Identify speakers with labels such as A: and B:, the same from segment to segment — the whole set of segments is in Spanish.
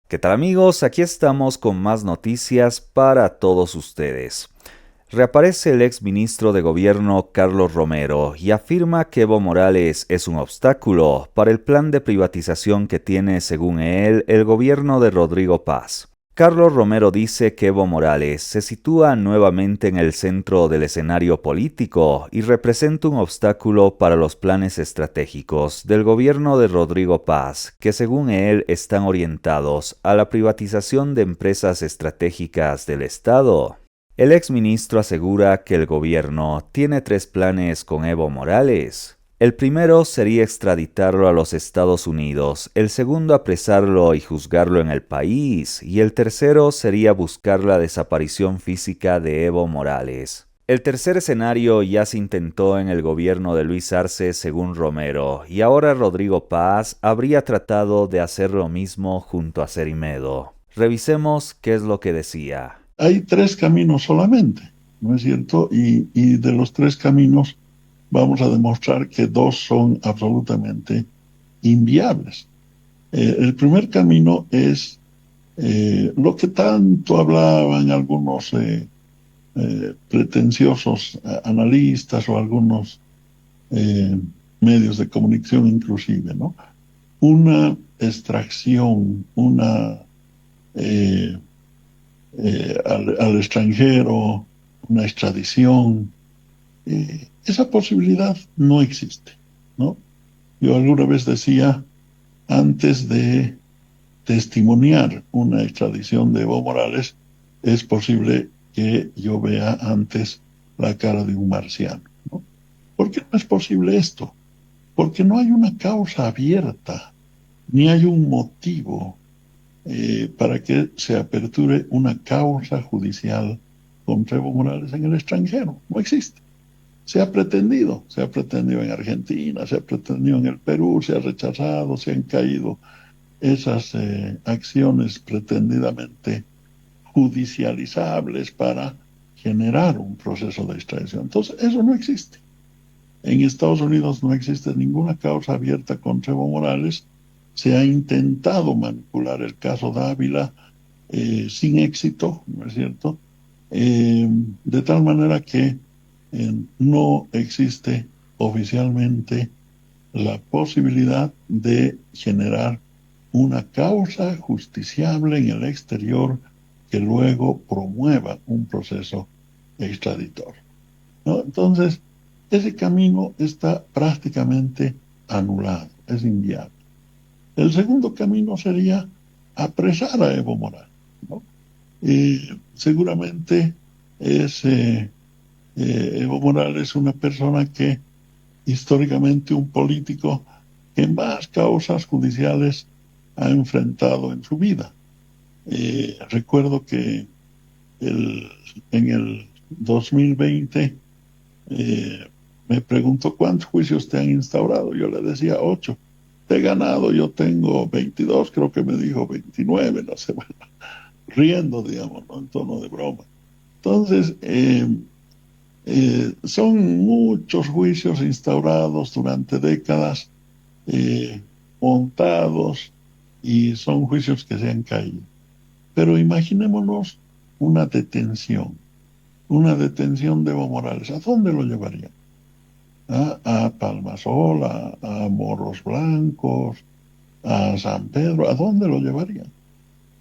A: ¿Qué tal amigos? Aquí estamos con más noticias para todos ustedes. Reaparece el ex ministro de Gobierno Carlos Romero y afirma que Evo Morales es un obstáculo para el plan de privatización que tiene, según él, el gobierno de Rodrigo Paz. Carlos Romero dice que Evo Morales se sitúa nuevamente en el centro del escenario político y representa un obstáculo para los planes estratégicos del gobierno de Rodrigo Paz, que según él están orientados a la privatización de empresas estratégicas del Estado. El exministro asegura que el gobierno tiene tres planes con Evo Morales. El primero sería extraditarlo a los Estados Unidos, el segundo apresarlo y juzgarlo en el país, y el tercero sería buscar la desaparición física de Evo Morales. El tercer escenario ya se intentó en el gobierno de Luis Arce, según Romero, y ahora Rodrigo Paz habría tratado de hacer lo mismo junto a Cerimedo. Revisemos qué es lo que decía.
B: Hay tres caminos solamente, ¿no es cierto? Y de los tres caminos vamos a demostrar que dos son absolutamente inviables. El primer camino es lo que tanto hablaban algunos pretenciosos analistas o algunos eh, medios de comunicación inclusive, ¿no? Una extracción, una eh, al extranjero, una extradición. Esa posibilidad no existe, ¿no? Yo alguna vez decía, antes de testimoniar una extradición de Evo Morales, es posible que yo vea antes la cara de un marciano, ¿no? ¿Por qué no es posible esto? Porque no hay una causa abierta, ni hay un motivo para que se aperture una causa judicial contra Evo Morales en el extranjero. No existe. Se ha pretendido en Argentina, se ha pretendido en el Perú, se ha rechazado, se han caído esas acciones pretendidamente judicializables para generar un proceso de extradición. Entonces, eso no existe. En Estados Unidos no existe ninguna causa abierta contra Evo Morales. Se ha intentado manipular el caso Dávila sin éxito, ¿no es cierto? De tal manera que no existe oficialmente la posibilidad de generar una causa justiciable en el exterior que luego promueva un proceso extraditorio, ¿no? Entonces, ese camino está prácticamente anulado, es inviable. El segundo camino sería apresar a Evo Morales, ¿no? Seguramente es Evo Morales una persona que históricamente un político que más causas judiciales ha enfrentado en su vida. Recuerdo que el, en el 2020 eh, me preguntó cuántos juicios te han instaurado. Yo le decía 8. Te he ganado, yo tengo 22, creo que me dijo 29, no sé, bueno, riendo, digamos, ¿no? En tono de broma. Entonces, son muchos juicios instaurados durante décadas, eh, montados, y son juicios que se han caído. Pero imaginémonos una detención de Evo Morales. ¿A dónde lo llevarían? A Palmasol, a Morros Blancos, a San Pedro. ¿A dónde lo llevarían?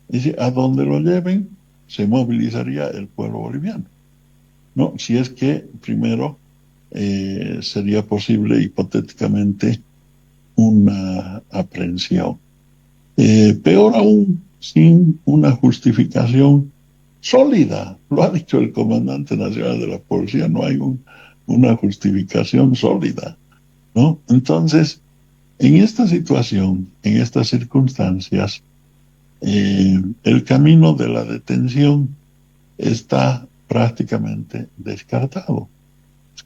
B: Y si a donde lo lleven, se movilizaría el pueblo boliviano, ¿no? Si es que primero sería posible hipotéticamente una aprehensión. Peor aún, sin una justificación sólida. Lo ha dicho el comandante nacional de la policía, no hay una justificación sólida, ¿no? Entonces, en esta situación, en estas circunstancias, el camino de la detención está prácticamente descartado.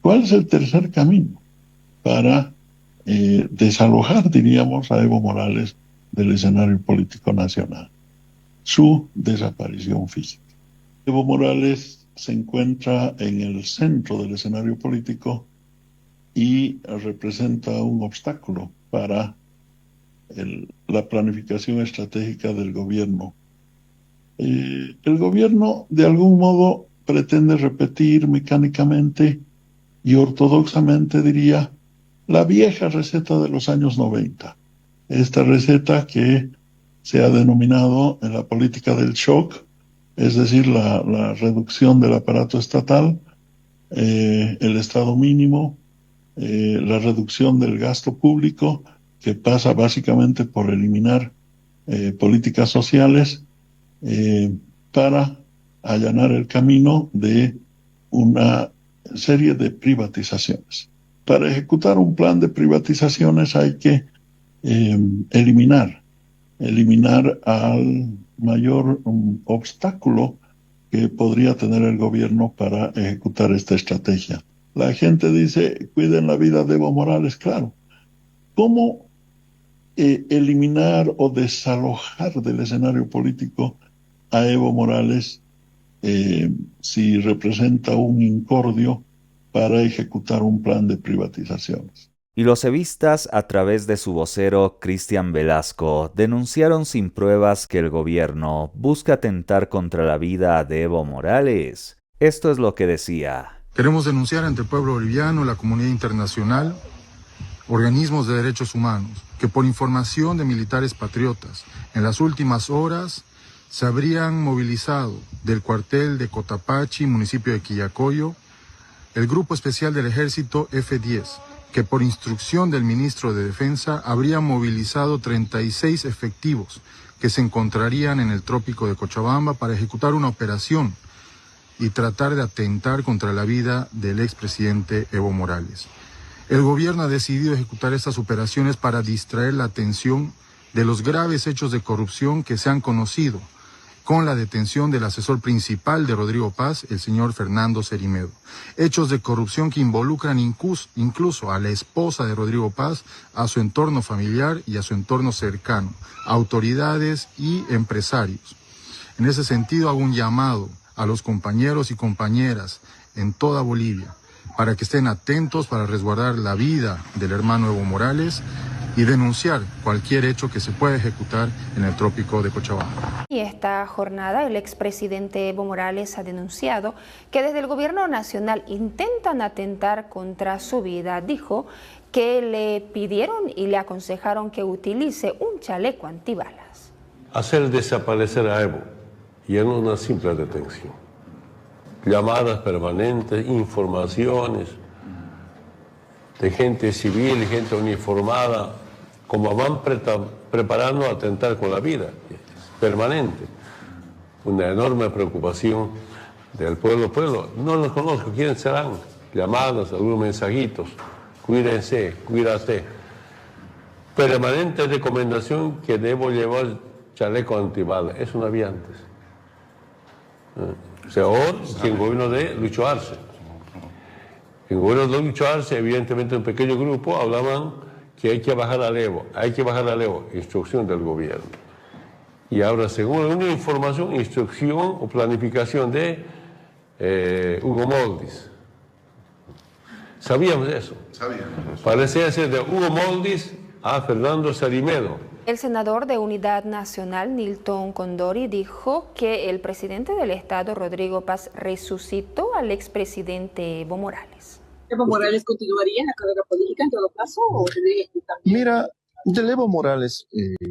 B: ¿Cuál es el tercer camino para desalojar, diríamos, a Evo Morales del escenario político nacional? Su desaparición física. Evo Morales se encuentra en el centro del escenario político y representa un obstáculo para la planificación estratégica del gobierno. El gobierno, de algún modo, pretende repetir mecánicamente y ortodoxamente, diría, la vieja receta de los años 90. Esta receta que se ha denominado en la política del shock, es decir, la reducción del aparato estatal, el Estado mínimo, la reducción del gasto público, que pasa básicamente por eliminar políticas sociales para allanar el camino de una serie de privatizaciones. Para ejecutar un plan de privatizaciones hay que eliminar al mayor obstáculo que podría tener el gobierno para ejecutar esta estrategia. La gente dice, cuiden la vida de Evo Morales, claro. ¿Cómo eliminar o desalojar del escenario político a Evo Morales si representa un incordio para ejecutar un plan de privatizaciones?
A: Y los evistas, a través de su vocero Cristian Velasco, denunciaron sin pruebas que el gobierno busca atentar contra la vida de Evo Morales. Esto es lo que decía.
C: Queremos denunciar ante el pueblo boliviano, la comunidad internacional, organismos de derechos humanos, que por información de militares patriotas, en las últimas horas se habrían movilizado del cuartel de Cotapaxi, municipio de Quillacollo, el Grupo Especial del Ejército F-10, que por instrucción del ministro de Defensa habría movilizado 36 efectivos que se encontrarían en el trópico de Cochabamba para ejecutar una operación y tratar de atentar contra la vida del expresidente Evo Morales. El gobierno ha decidido ejecutar estas operaciones para distraer la atención de los graves hechos de corrupción que se han conocido, con la detención del asesor principal de Rodrigo Paz, el señor Fernando Cerimedo. Hechos de corrupción que involucran incluso a la esposa de Rodrigo Paz, a su entorno familiar y a su entorno cercano, autoridades y empresarios. En ese sentido, hago un llamado a los compañeros y compañeras en toda Bolivia para que estén atentos para resguardar la vida del hermano Evo Morales y denunciar cualquier hecho que se pueda ejecutar en el trópico de Cochabamba.
D: Y esta jornada el expresidente Evo Morales ha denunciado que desde el gobierno nacional intentan atentar contra su vida. Dijo que le pidieron y le aconsejaron que utilice un chaleco antibalas.
E: Hacer desaparecer a Evo y en una simple detención. Llamadas permanentes, informaciones de gente civil, gente uniformada, como van preparando a atentar con la vida, permanente. Una enorme preocupación del pueblo. No los conozco, ¿quiénes serán? Llamadas, algunos mensajitos, cuídense, cuídate. Permanente recomendación que debo llevar chaleco antibalas. Eso no había antes. O sea, ahora que el gobierno de Lucho Arce. En el gobierno de Lucho Arce, evidentemente un pequeño grupo hablaban que hay que bajar al Evo, instrucción del gobierno. Y ahora, según una información, instrucción o planificación de Hugo Moldis. ¿Sabíamos eso? Sabíamos. Parecía ser de Hugo Moldis a Fernando Cerimedo.
D: El senador de Unidad Nacional, Nilton Condori, dijo que el presidente del Estado, Rodrigo Paz, resucitó al expresidente Evo Morales.
F: ¿Evo Morales continuaría en la carrera política en todo caso o tendría que también?
G: Mira, del Evo Morales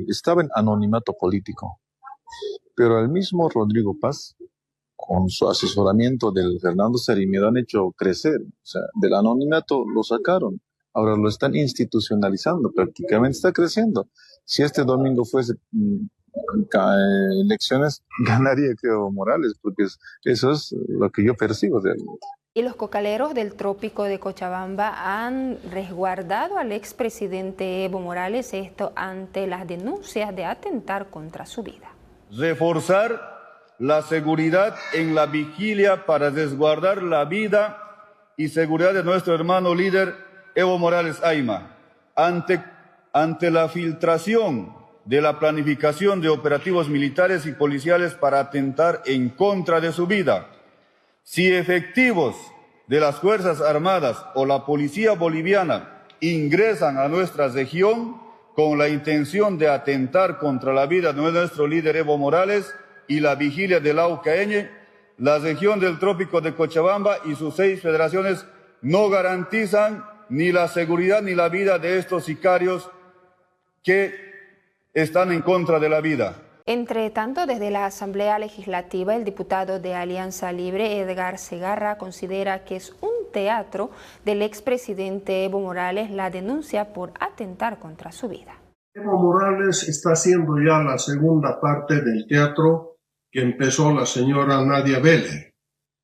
G: estaba en anonimato político, pero el mismo Rodrigo Paz, con su asesoramiento del Fernando Cerimedo, han hecho crecer. O sea, del anonimato lo sacaron, ahora lo están institucionalizando, prácticamente está creciendo. Si este domingo fuese elecciones, ganaría Evo Morales, porque eso es lo que yo percibo realmente.
D: Y los cocaleros del trópico de Cochabamba han resguardado al expresidente Evo Morales, esto ante las denuncias de atentar contra su vida.
H: Reforzar la seguridad en la vigilia para resguardar la vida y seguridad de nuestro hermano líder Evo Morales Ayma, ante la filtración de la planificación de operativos militares y policiales para atentar en contra de su vida. Si efectivos de las Fuerzas Armadas o la Policía Boliviana ingresan a nuestra región, con la intención de atentar contra la vida de nuestro líder Evo Morales y la vigilia del Laucaeñe, la región del trópico de Cochabamba y sus 6 federaciones no garantizan ni la seguridad ni la vida de estos sicarios que están en contra de la vida.
D: Entre tanto, desde la Asamblea Legislativa, el diputado de Alianza Libre, Edgar Segarra, considera que es un teatro del expresidente Evo Morales la denuncia por atentar contra su vida.
I: Evo Morales está haciendo ya la segunda parte del teatro que empezó la señora Nadia Vélez.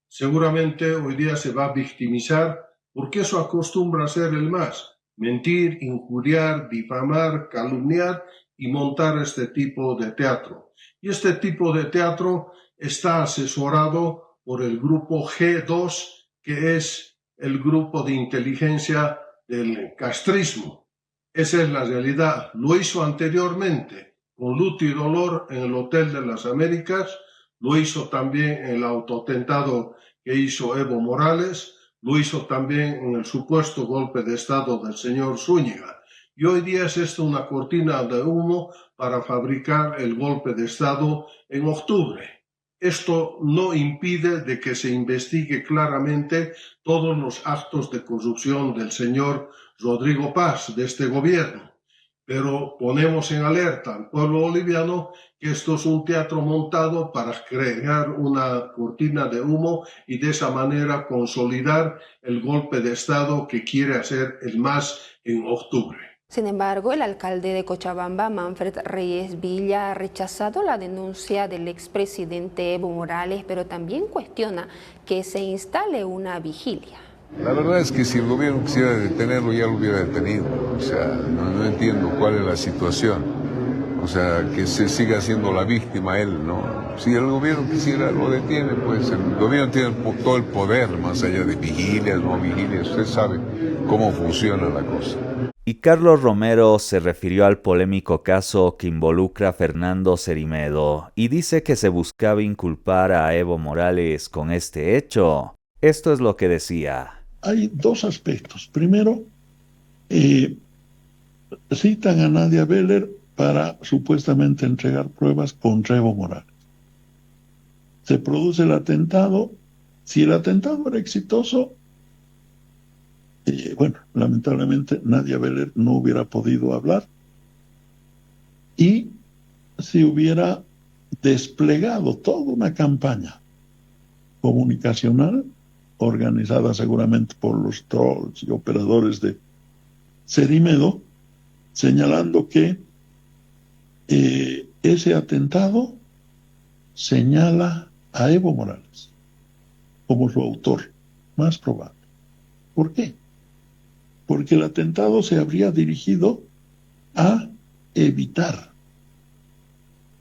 I: Seguramente hoy día se va a victimizar porque eso acostumbra a ser el MAS: mentir, injuriar, difamar, calumniar y montar este tipo de teatro. Y este tipo de teatro está asesorado por el grupo G2, que es el grupo de inteligencia del castrismo. Esa es la realidad. Lo hizo anteriormente con luto y dolor en el Hotel de las Américas, lo hizo también en el autoatentado que hizo Evo Morales, lo hizo también en el supuesto golpe de Estado del señor Zúñiga. Y hoy día es esto una cortina de humo para fabricar el golpe de Estado en octubre. Esto no impide de que se investigue claramente todos los actos de corrupción del señor Rodrigo Paz, de este gobierno. Pero ponemos en alerta al pueblo boliviano que esto es un teatro montado para crear una cortina de humo y de esa manera consolidar el golpe de Estado que quiere hacer el MAS en octubre.
D: Sin embargo, el alcalde de Cochabamba, Manfred Reyes Villa, ha rechazado la denuncia del expresidente Evo Morales, pero también cuestiona que se instale una vigilia.
J: La verdad es que si el gobierno quisiera detenerlo, ya lo hubiera detenido. O sea, no entiendo cuál es la situación. O sea, que se siga siendo la víctima él, ¿no? Si el gobierno quisiera, lo detiene, pues el gobierno tiene todo el poder, más allá de vigilias, no vigilias. Usted sabe cómo funciona la cosa.
A: Y Carlos Romero se refirió al polémico caso que involucra a Fernando Cerimedo y dice que se buscaba inculpar a Evo Morales con este hecho. Esto es lo que decía.
B: Hay 2 aspectos. Primero, citan a Nadia Vélez para supuestamente entregar pruebas contra Evo Morales. Se produce el atentado. Si el atentado era exitoso, bueno, lamentablemente Nadia Vélez no hubiera podido hablar y se hubiera desplegado toda una campaña comunicacional organizada seguramente por los trolls y operadores de Cerimedo, señalando que ese atentado señala a Evo Morales como su autor más probable. ¿Por qué? Porque el atentado se habría dirigido a evitar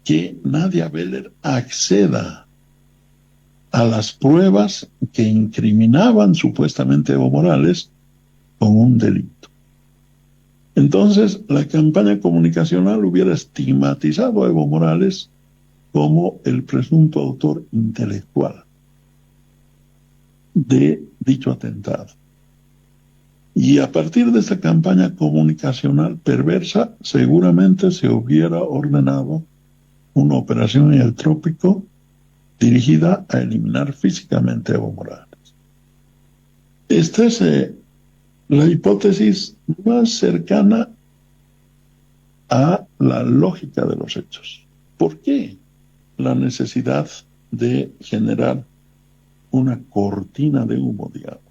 B: que Nadia Vélez acceda a las pruebas que incriminaban supuestamente a Evo Morales con un delito. Entonces, la campaña comunicacional hubiera estigmatizado a Evo Morales como el presunto autor intelectual de dicho atentado. Y a partir de esta campaña comunicacional perversa, seguramente se hubiera ordenado una operación en el trópico dirigida a eliminar físicamente a Evo Morales. Esta es la hipótesis más cercana a la lógica de los hechos. ¿Por qué la necesidad de generar una cortina de humo, digamos?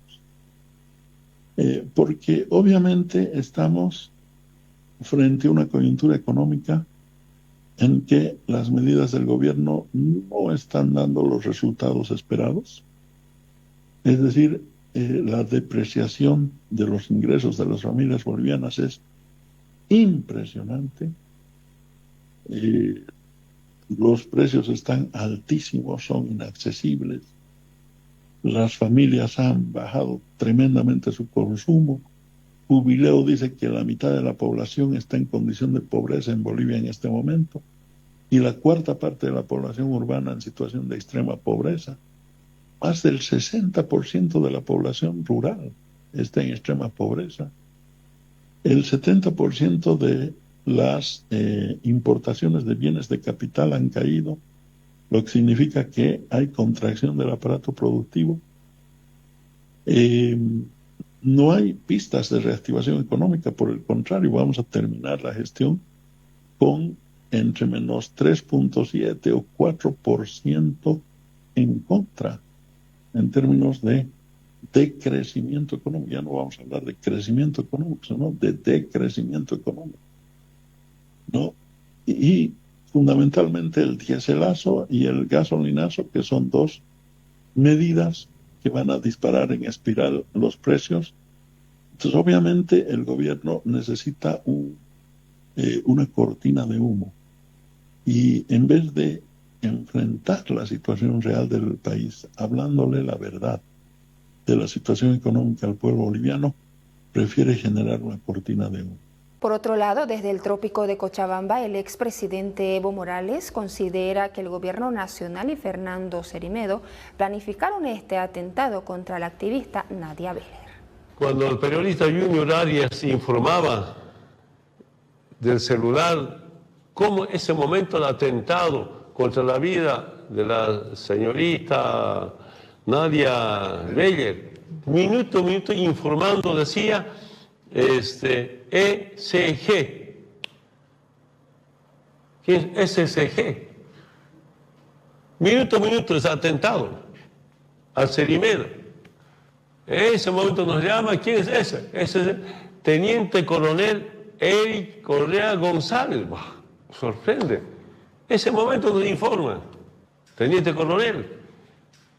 B: Porque obviamente estamos frente a una coyuntura económica en que las medidas del gobierno no están dando los resultados esperados. Es decir, la depreciación de los ingresos de las familias bolivianas es impresionante. Los precios están altísimos, son inaccesibles. Las familias han bajado tremendamente su consumo. Jubileo dice que la mitad de la población está en condición de pobreza en Bolivia en este momento y la 1/4 parte de la población urbana en situación de extrema pobreza. Más del 60% de la población rural está en extrema pobreza. El 70% de las importaciones de bienes de capital han caído, lo que significa que hay contracción del aparato productivo. No hay pistas de reactivación económica, por el contrario, vamos a terminar la gestión con entre menos 3.7 o 4% en contra en términos de decrecimiento económico. Ya no vamos a hablar de crecimiento económico, sino de decrecimiento económico, ¿no? Y fundamentalmente el diéselazo y el gasolinazo, que son dos medidas que van a disparar en espiral los precios. Entonces, obviamente, el gobierno necesita una cortina de humo. Y en vez de enfrentar la situación real del país, hablándole la verdad de la situación económica al pueblo boliviano, prefiere generar una cortina de humo.
D: Por otro lado, desde el trópico de Cochabamba, el expresidente Evo Morales considera que el gobierno nacional y Fernando Cerimedo planificaron este atentado contra la activista Nadia Beller.
E: Cuando el periodista Junior Arias informaba del celular, cómo ese momento del atentado contra la vida de la señorita Nadia Beller, minuto a minuto informando, decía ECG. ¿Qué es ECG? Minuto a minuto es atentado al Cerimedo. En ese momento nos llama, ¿quién es ese? Ese es el teniente coronel Eric Correa González. Bah, sorprende. Ese momento nos informa, teniente coronel.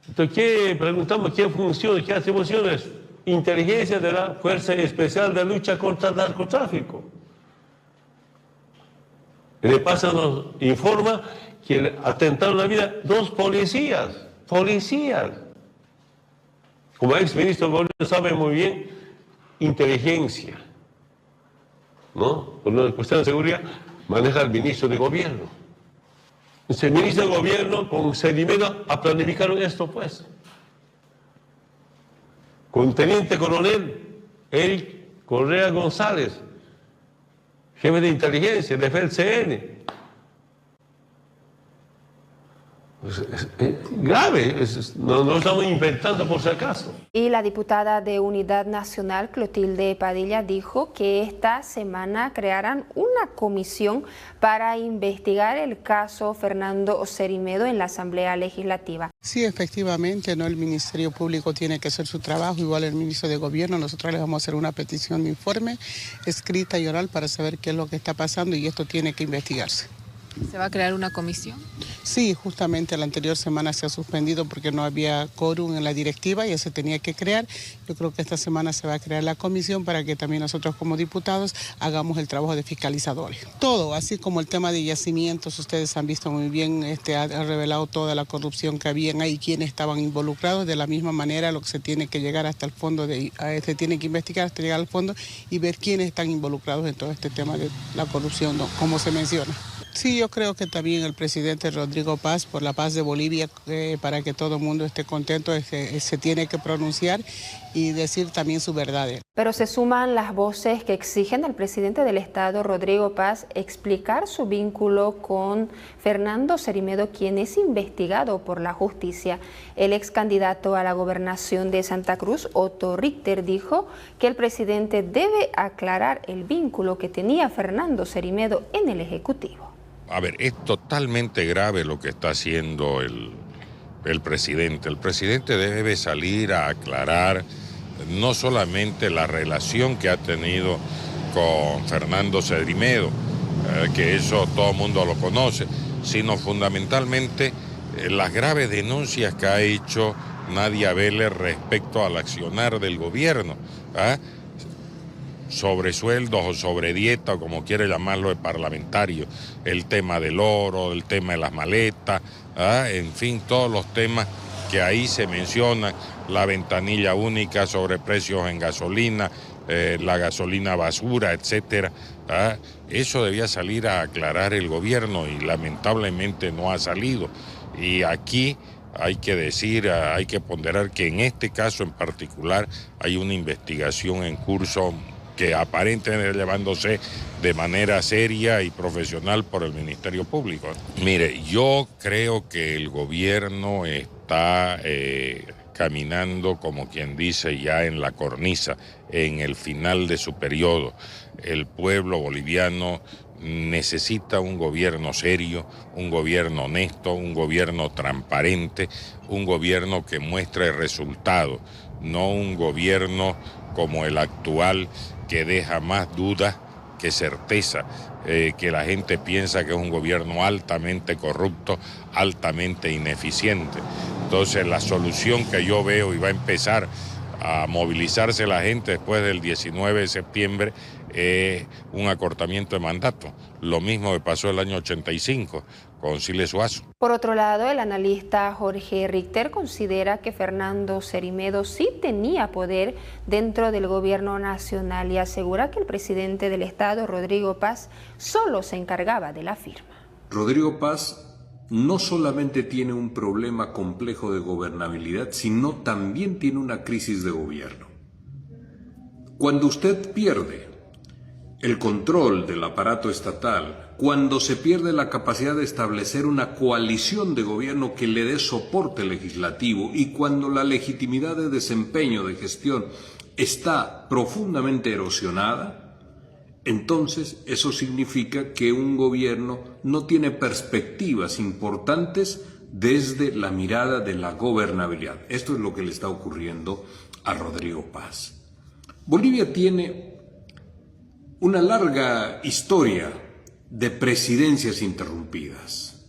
E: Entonces, ¿qué preguntamos? ¿Qué funciones, qué atribuciones? Inteligencia de la Fuerza Especial de Lucha contra el Narcotráfico. Y de paso nos informa que atentaron la vida dos policías. Como ex ministro de Gobierno sabe muy bien, inteligencia, ¿no? Por una cuestión de seguridad, maneja el ministro de Gobierno. El ministro de Gobierno con Cerimedo planificaron esto, pues. Con teniente coronel Eric Correa González, jefe de inteligencia de FELCN. Es grave, no estamos inventando por si acaso.
D: Y la diputada de Unidad Nacional, Clotilde Padilla, dijo que esta semana crearán una comisión para investigar el caso Fernando Cerimedo en la Asamblea Legislativa.
K: Sí, efectivamente, ¿no? El Ministerio Público tiene que hacer su trabajo, igual el Ministro de Gobierno. Nosotros les vamos a hacer una petición de informe escrita y oral para saber qué es lo que está pasando y esto tiene que investigarse.
L: ¿Se va a crear una comisión?
K: Sí, justamente la anterior semana se ha suspendido porque no había quórum en la directiva, ya se tenía que crear. Yo creo que esta semana se va a crear la comisión para que también nosotros como diputados hagamos el trabajo de fiscalizadores. Todo, así como el tema de yacimientos, ustedes han visto muy bien, ha revelado toda la corrupción que había ahí, quienes estaban involucrados. De la misma manera, lo que se tiene que llegar hasta el fondo, se tiene que investigar hasta llegar al fondo y ver quiénes están involucrados en todo este tema de la corrupción, ¿no? Como se menciona. Sí, yo creo que también el presidente Rodrigo Paz, por la paz de Bolivia, para que todo el mundo esté contento, se tiene que pronunciar y decir también su verdad.
D: Pero se suman las voces que exigen al presidente del Estado, Rodrigo Paz, explicar su vínculo con Fernando Cerimedo, quien es investigado por la justicia. El ex candidato a la gobernación de Santa Cruz, Otto Richter, dijo que el presidente debe aclarar el vínculo que tenía Fernando Cerimedo en el Ejecutivo.
M: A ver, es totalmente grave lo que está haciendo el presidente. El presidente debe salir a aclarar no solamente la relación que ha tenido con Fernando Cerimedo, que eso todo el mundo lo conoce, sino fundamentalmente las graves denuncias que ha hecho Nadia Beller respecto al accionar del gobierno, sobre sueldos o sobre dieta, o como quiere llamarlo el parlamentario, el tema del oro, el tema de las maletas, en fin, todos los temas que ahí se mencionan, la ventanilla única sobre precios en gasolina, la gasolina basura, etcétera. Eso debía salir a aclarar el gobierno y lamentablemente no ha salido. Y aquí hay que decir, hay que ponderar que en este caso en particular hay una investigación en curso que aparenten llevándose de manera seria y profesional por el Ministerio Público. Mire, yo creo que el gobierno está caminando, como quien dice, ya en la cornisa, en el final de su periodo. El pueblo boliviano necesita un gobierno serio, un gobierno honesto, un gobierno transparente, un gobierno que muestre resultados, no un gobierno como el actual que deja más dudas que certeza, que la gente piensa que es un gobierno altamente corrupto, altamente ineficiente. Entonces la solución que yo veo, y va a empezar a movilizarse la gente después del 19 de septiembre, es un acortamiento de mandato. Lo mismo que pasó el año 85 con Siles Suazo.
D: Por otro lado, el analista Jorge Richter considera que Fernando Cerimedo sí tenía poder dentro del gobierno nacional y asegura que el presidente del Estado, Rodrigo Paz, solo se encargaba de la firma.
N: Rodrigo Paz no solamente tiene un problema complejo de gobernabilidad, sino también tiene una crisis de gobierno. Cuando usted pierde el control del aparato estatal, cuando se pierde la capacidad de establecer una coalición de gobierno que le dé soporte legislativo y cuando la legitimidad de desempeño de gestión está profundamente erosionada, entonces eso significa que un gobierno no tiene perspectivas importantes desde la mirada de la gobernabilidad. Esto es lo que le está ocurriendo a Rodrigo Paz. Bolivia tiene una larga historia de presidencias interrumpidas.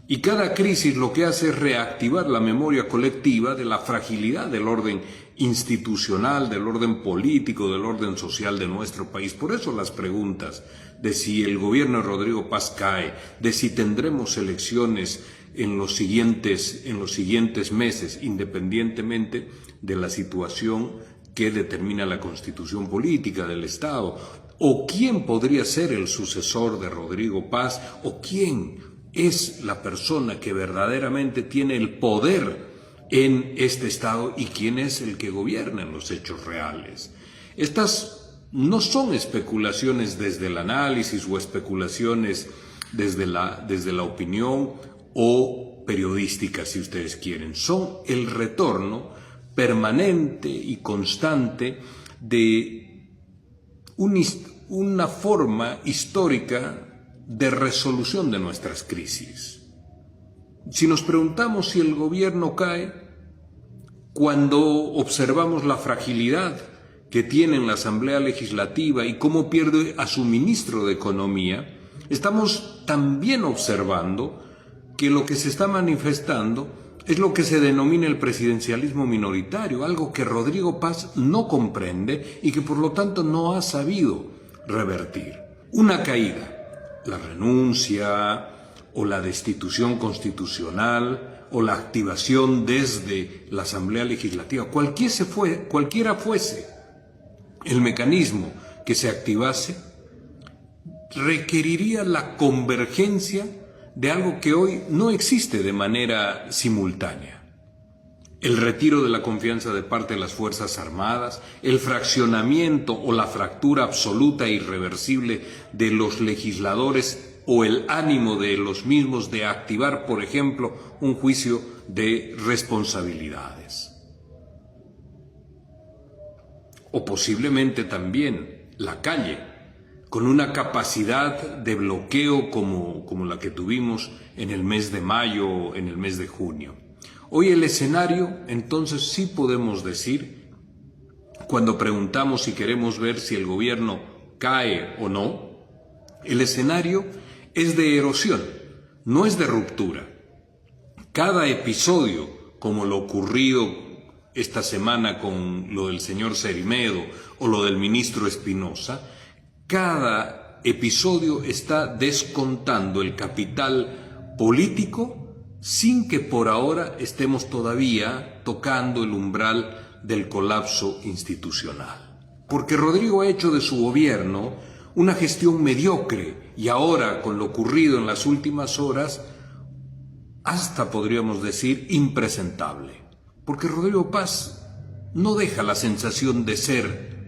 N: Y cada crisis lo que hace es reactivar la memoria colectiva de la fragilidad del orden institucional, del orden político, del orden social de nuestro país. Por eso las preguntas de si el gobierno de Rodrigo Paz cae, de si tendremos elecciones en los siguientes meses, independientemente de la situación que determina la constitución política del Estado, o quién podría ser el sucesor de Rodrigo Paz, o quién es la persona que verdaderamente tiene el poder en este Estado y quién es el que gobierna en los hechos reales. Estas no son especulaciones desde el análisis o especulaciones desde la opinión o periodística, si ustedes quieren. Son el retorno permanente y constante de una forma histórica de resolución de nuestras crisis. Si nos preguntamos si el gobierno cae, cuando observamos la fragilidad que tiene en la Asamblea Legislativa y cómo pierde a su ministro de Economía, estamos también observando que lo que se está manifestando es lo que se denomina el presidencialismo minoritario, algo que Rodrigo Paz no comprende y que por lo tanto no ha sabido revertir. Una caída, la renuncia o la destitución constitucional o la activación desde la Asamblea Legislativa, cualquiera fuese el mecanismo que se activase, requeriría la convergencia de algo que hoy no existe de manera simultánea. El retiro de la confianza de parte de las Fuerzas Armadas, el fraccionamiento o la fractura absoluta e irreversible de los legisladores o el ánimo de los mismos de activar, por ejemplo, un juicio de responsabilidades. O posiblemente también la calle, con una capacidad de bloqueo como la que tuvimos en el mes de mayo, en el mes de junio. Hoy el escenario, entonces sí podemos decir, cuando preguntamos si queremos ver si el gobierno cae o no, el escenario es de erosión, no es de ruptura. Cada episodio, como lo ocurrido esta semana con lo del señor Cerimedo o lo del ministro Espinosa, cada episodio está descontando el capital político sin que por ahora estemos todavía tocando el umbral del colapso institucional. Porque Rodrigo ha hecho de su gobierno una gestión mediocre y ahora, con lo ocurrido en las últimas horas, hasta podríamos decir impresentable. Porque Rodrigo Paz no deja la sensación de ser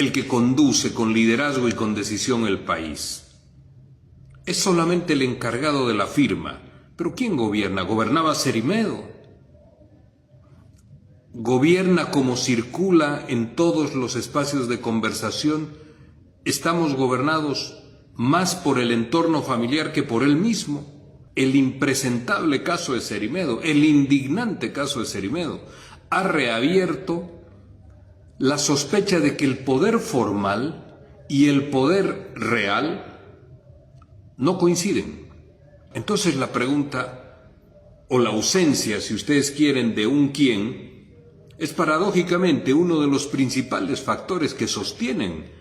N: el que conduce con liderazgo y con decisión el país. Es solamente el encargado de la firma. ¿Pero quién gobierna? ¿Gobernaba Cerimedo? Gobierna como circula en todos los espacios de conversación. Estamos gobernados más por el entorno familiar que por él mismo. El impresentable caso de Cerimedo, el indignante caso de Cerimedo, ha reabierto la sospecha de que el poder formal y el poder real no coinciden. Entonces la pregunta, o la ausencia, si ustedes quieren, de un quién, es paradójicamente uno de los principales factores que sostienen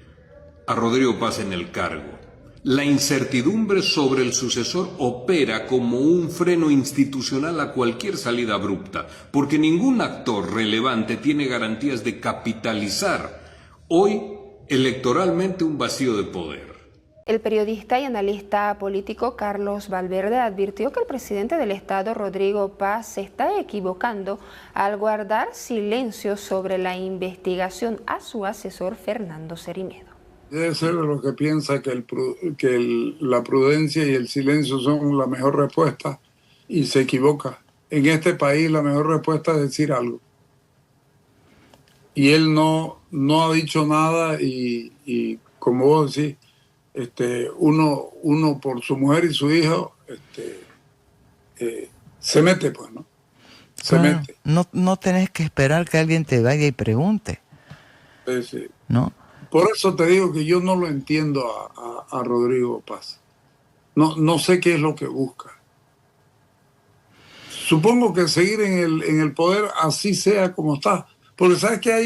N: a Rodrigo Paz en el cargo. La incertidumbre sobre el sucesor opera como un freno institucional a cualquier salida abrupta, porque ningún actor relevante tiene garantías de capitalizar hoy electoralmente un vacío de poder.
D: El periodista y analista político Carlos Valverde advirtió que el presidente del Estado, Rodrigo Paz, se está equivocando al guardar silencio sobre la investigación a su asesor Fernando Cerimedo.
O: Debe ser de lo que piensa que la prudencia y el silencio son la mejor respuesta y se equivoca. En este país la mejor respuesta es decir algo. Y él no ha dicho nada y como vos decís, uno por su mujer y su hijo se mete, pues, ¿no? Se mete.
P: No tenés que esperar que alguien te vaya y pregunte.
O: Sí.
P: ¿No?
O: Por eso te digo que yo no lo entiendo a Rodrigo Paz. No sé qué es lo que busca. Supongo que seguir en el poder así sea como está. Porque sabes que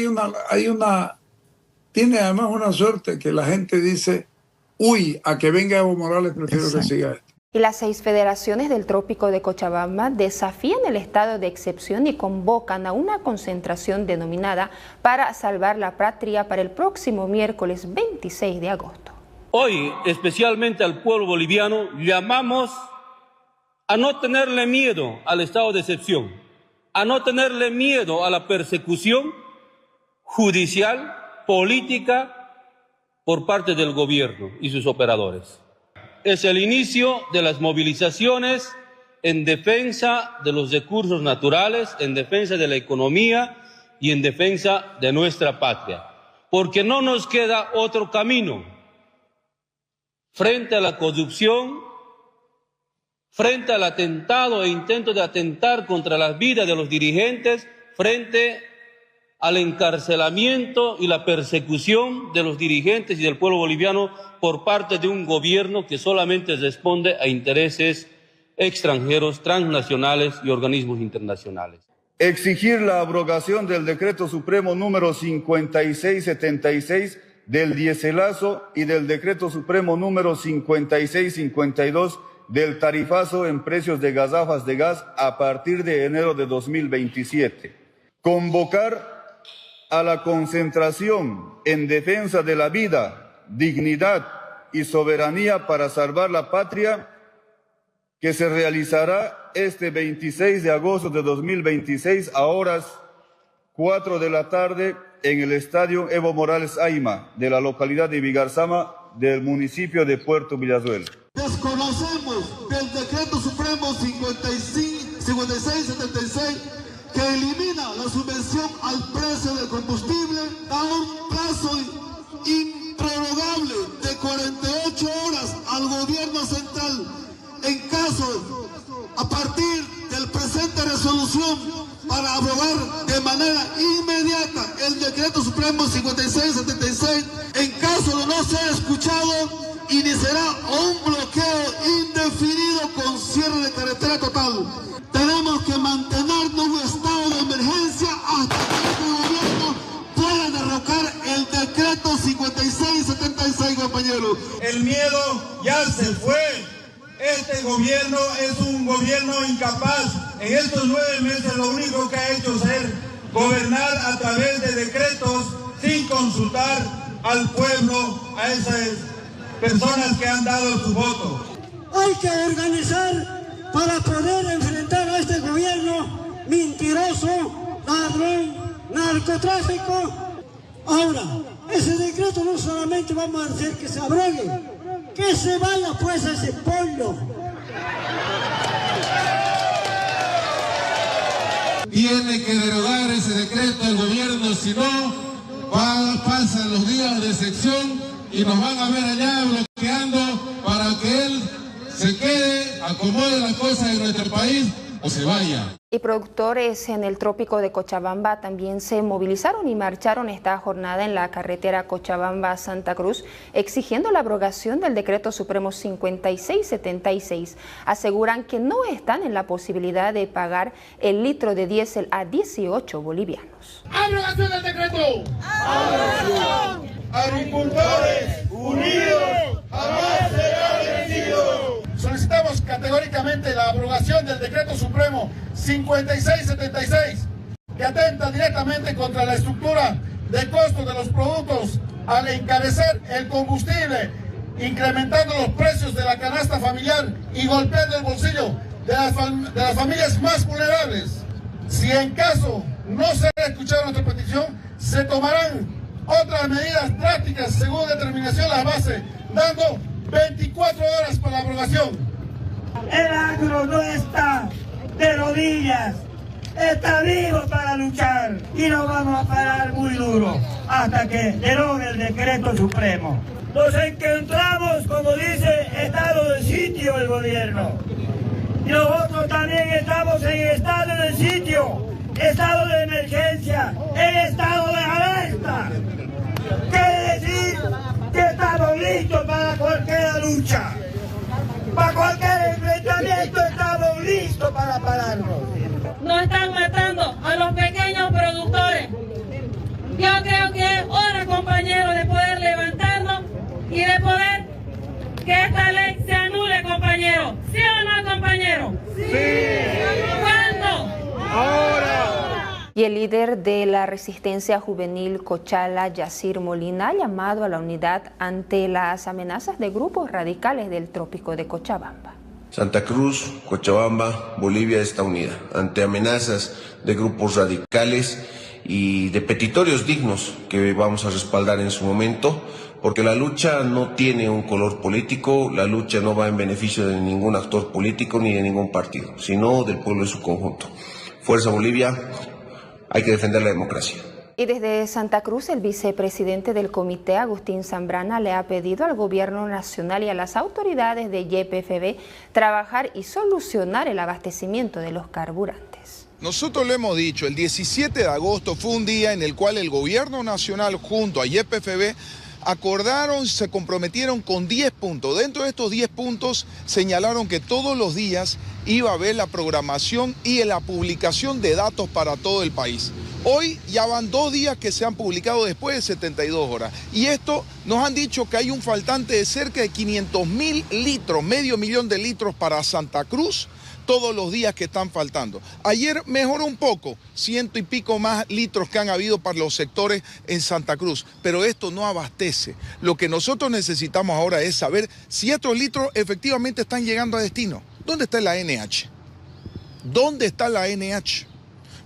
O: tiene además una suerte que la gente dice, uy, a que venga Evo Morales prefiero que siga esto.
D: Y las 6 federaciones del trópico de Cochabamba desafían el estado de excepción y convocan a una concentración denominada Para Salvar la Patria para el próximo miércoles 26 de agosto.
Q: Hoy, especialmente al pueblo boliviano, llamamos a no tenerle miedo al estado de excepción, a no tenerle miedo a la persecución judicial, política, por parte del gobierno y sus operadores. Es el inicio de las movilizaciones en defensa de los recursos naturales, en defensa de la economía y en defensa de nuestra patria. Porque no nos queda otro camino frente a la corrupción, frente al atentado e intento de atentar contra la vida de los dirigentes, frente al encarcelamiento y la persecución de los dirigentes y del pueblo boliviano por parte de un gobierno que solamente responde a intereses extranjeros, transnacionales y organismos internacionales.
H: Exigir la abrogación del Decreto Supremo número 5676 del diéselazo y del Decreto Supremo número 5652 del tarifazo en precios de gasafas de gas a partir de enero de 2027. Convocar a la concentración en defensa de la vida, dignidad y soberanía para salvar la patria, que se realizará este 26 de agosto de 2026 a horas 4 de la tarde en el Estadio Evo Morales Aima de la localidad de Vigarzama del municipio de Puerto Villazuel.
R: Desconocemos del Decreto Supremo 5676 que elimina la subvención al precio del combustible, da un plazo improrrogable de 48 horas al gobierno central en caso, a partir del presente resolución, para abrogar de manera inmediata el Decreto Supremo 5676, en caso de no ser escuchado, iniciará un bloqueo indefinido con cierre de carretera total. Tenemos que mantenernos en un estado de emergencia hasta que este gobierno pueda derrocar el Decreto 5676, compañeros.
S: El miedo ya se fue. Este gobierno es un gobierno incapaz. En estos 9 meses lo único que ha hecho es gobernar a través de decretos sin consultar al pueblo, a esas personas que han dado su voto.
T: Hay que organizar para poder enfrentar a este gobierno mentiroso, ladrón, narcotráfico. Ahora, ese decreto no solamente vamos a hacer que se abrogue, que se vaya pues a ese pueblo.
R: Tiene que derogar ese decreto el gobierno, si no, pasan los días de sección y nos van a ver allá bloqueando para que él se quede, acomode las cosas en nuestro país o se vaya.
D: Y productores en el trópico de Cochabamba también se movilizaron y marcharon esta jornada en la carretera Cochabamba-Santa Cruz, exigiendo la abrogación del Decreto Supremo 5676. Aseguran que no están en la posibilidad de pagar el litro de diésel a 18 bolivianos.
R: ¡Abrogación del decreto! ¡Abrogación! Agricultores unidos jamás serán vencidos.
U: Solicitamos categóricamente la abrogación del Decreto Supremo 5676, que atenta directamente contra la estructura de costos de los productos al encarecer el combustible, incrementando los precios de la canasta familiar y golpeando el bolsillo de las familias más vulnerables. Si en caso no se escuchara nuestra petición, se tomarán otras medidas prácticas según determinación de la base, dando 24 horas para la aprobación.
T: El agro no está de rodillas, está vivo para luchar y nos vamos a parar muy duro hasta que derogue el decreto supremo. Nos encontramos, como dice, estado de sitio el gobierno. Y nosotros también estamos en estado de sitio, estado de emergencia, en estado de alerta. Quiere decir que estamos listos para cualquier lucha. Para cualquier enfrentamiento estamos listos para pararnos.
V: Nos están matando a los pequeños productores. Yo creo que es hora, compañeros, de poder levantarnos y de poder que esta ley se anule, compañeros. ¿Sí o no, compañeros? ¡Sí! ¿Cuándo?
D: ¡Ahora! Y el líder de la resistencia juvenil Cochala, Yacir Molina, ha llamado a la unidad ante las amenazas de grupos radicales del trópico de Cochabamba.
W: Santa Cruz, Cochabamba, Bolivia está unida ante amenazas de grupos radicales y de petitorios dignos que vamos a respaldar en su momento, porque la lucha no tiene un color político, la lucha no va en beneficio de ningún actor político ni de ningún partido, sino del pueblo en su conjunto. Fuerza Bolivia. Hay que defender la democracia.
D: Y desde Santa Cruz, el vicepresidente del comité, Agustín Zambrana, le ha pedido al gobierno nacional y a las autoridades de YPFB trabajar y solucionar el abastecimiento de los carburantes.
X: Nosotros lo hemos dicho, el 17 de agosto fue un día en el cual el gobierno nacional junto a YPFB acordaron, se comprometieron con 10 puntos. Dentro de estos 10 puntos señalaron que todos los días iba a haber la programación y la publicación de datos para todo el país. Hoy ya van 2 días que se han publicado después de 72 horas. Y esto nos han dicho que hay un faltante de cerca de 500.000 litros, medio millón de litros para Santa Cruz, todos los días que están faltando. Ayer mejoró un poco, 100 y pico más litros que han habido para los sectores en Santa Cruz, pero esto no abastece. Lo que nosotros necesitamos ahora es saber si estos litros efectivamente están llegando a destino. ¿Dónde está la NH? ¿Dónde está la NH?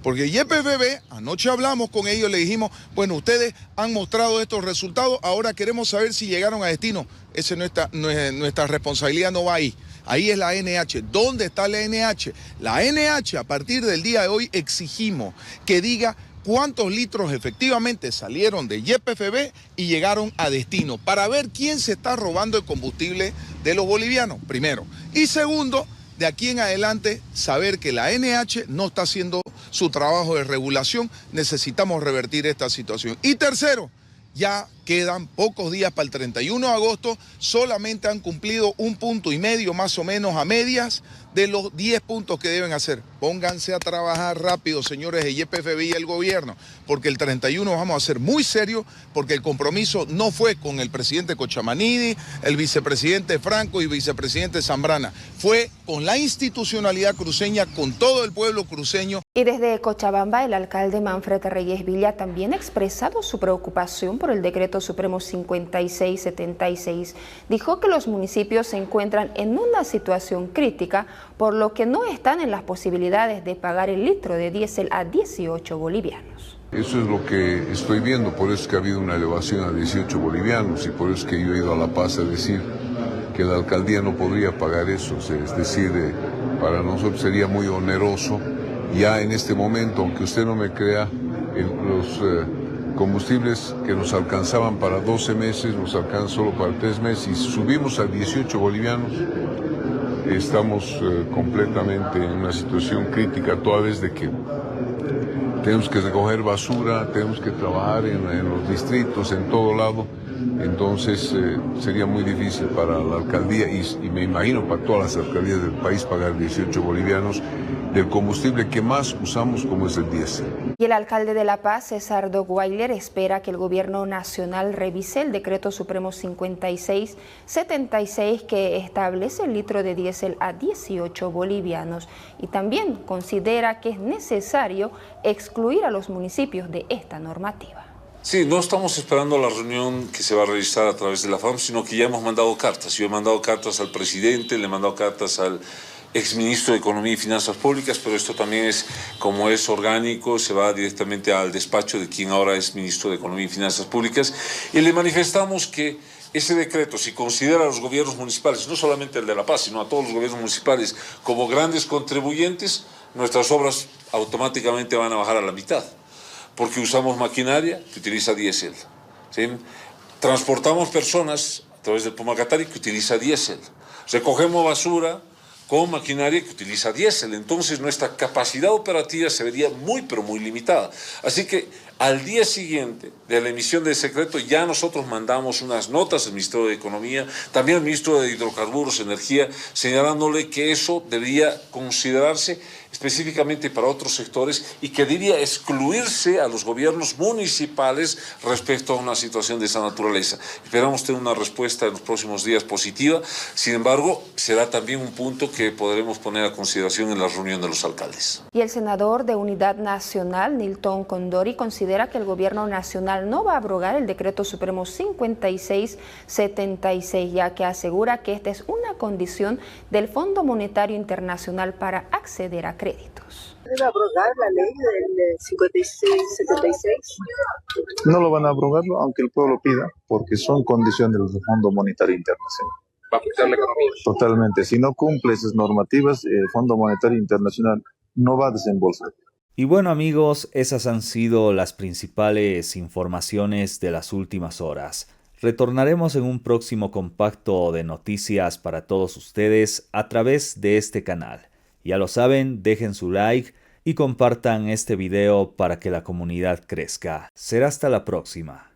X: Porque YPFB, anoche hablamos con ellos, le dijimos, bueno, ustedes han mostrado estos resultados, ahora queremos saber si llegaron a destino. Esa es nuestra responsabilidad, no va ahí. Ahí es la NH. ¿Dónde está la NH? La NH, a partir del día de hoy, exigimos que diga cuántos litros efectivamente salieron de YPFB y llegaron a destino, para ver quién se está robando el combustible de los bolivianos, primero. Y segundo, de aquí en adelante, saber que la NH no está haciendo su trabajo de regulación, necesitamos revertir esta situación. Y tercero, ya quedan pocos días para el 31 de agosto, solamente han cumplido 1,5 puntos más o menos a medias de los 10 puntos que deben hacer. Pónganse a trabajar rápido, señores de YPFB y el gobierno, porque el 31 vamos a ser muy serios, porque el compromiso no fue con el presidente Cochamanidi, el vicepresidente Franco y vicepresidente Zambrana, fue con la institucionalidad cruceña, con todo el pueblo cruceño.
D: Y desde Cochabamba, el alcalde Manfred Reyes Villa también ha expresado su preocupación por el decreto Decreto Supremo 5676. Dijo que los municipios se encuentran en una situación crítica, por lo que no están en las posibilidades de pagar el litro de diésel a 18 bolivianos.
J: Eso es lo que estoy viendo, por eso es que ha habido una elevación a 18 bolivianos y por eso es que yo he ido a La Paz a decir que la alcaldía no podría pagar eso. Es decir, para nosotros sería muy oneroso. Ya en este momento, aunque usted no me crea, los combustibles que nos alcanzaban para 12 meses nos alcanzan solo para 3 meses. Y si subimos a 18 bolivianos, estamos completamente en una situación crítica, toda vez de que tenemos que recoger basura, tenemos que trabajar en los distritos, en todo lado. Entonces sería muy difícil para la alcaldía y me imagino para todas las alcaldías del país pagar 18 bolivianos del combustible que más usamos, como es el diésel.
D: Y el alcalde de La Paz, César Dockweiler, espera que el gobierno nacional revise el Decreto Supremo 5676 que establece el litro de diésel a 18 bolivianos y también considera que es necesario excluir a los municipios de esta normativa.
C: Sí, no estamos esperando la reunión que se va a realizar a través de la FAM, sino que ya hemos mandado cartas. Yo he mandado cartas al presidente, le he mandado cartas al exministro de Economía y Finanzas Públicas, pero esto también es, como es orgánico, se va directamente al despacho de quien ahora es ministro de Economía y Finanzas Públicas, y le manifestamos que ese decreto, si considera a los gobiernos municipales, no solamente el de La Paz, sino a todos los gobiernos municipales, como grandes contribuyentes, nuestras obras automáticamente van a bajar a la mitad, porque usamos maquinaria que utiliza diésel, ¿sí? Transportamos personas a través del Pumacatari que utiliza diésel, recogemos basura con maquinaria que utiliza diésel, entonces nuestra capacidad operativa se vería muy, pero muy limitada. Así que al día siguiente de la emisión del decreto ya nosotros mandamos unas notas al Ministerio de Economía, también al Ministro de Hidrocarburos, Energía, señalándole que eso debería considerarse específicamente para otros sectores y que debía excluirse a los gobiernos municipales respecto a una situación de esa naturaleza. Esperamos tener una respuesta en los próximos días positiva, sin embargo, será también un punto que podremos poner a consideración en la reunión de los alcaldes.
D: Y el senador de Unidad Nacional, Nilton Condori, considera que el gobierno nacional no va a abrogar el Decreto Supremo 5676, ya que asegura que esta es una condición del Fondo Monetario Internacional para acceder a créditos.
F: ¿Debe abrogar la ley del 5676?
G: No lo van a abrogar, aunque el pueblo pida, porque son condiciones del Fondo Monetario Internacional.
I: ¿Va a afectar la economía?
G: Totalmente. Si no cumple esas normativas, el Fondo Monetario Internacional no va a desembolsar.
A: Y bueno amigos, esas han sido las principales informaciones de las últimas horas. Retornaremos en un próximo compacto de noticias para todos ustedes a través de este canal. Ya lo saben, dejen su like y compartan este video para que la comunidad crezca. Será hasta la próxima.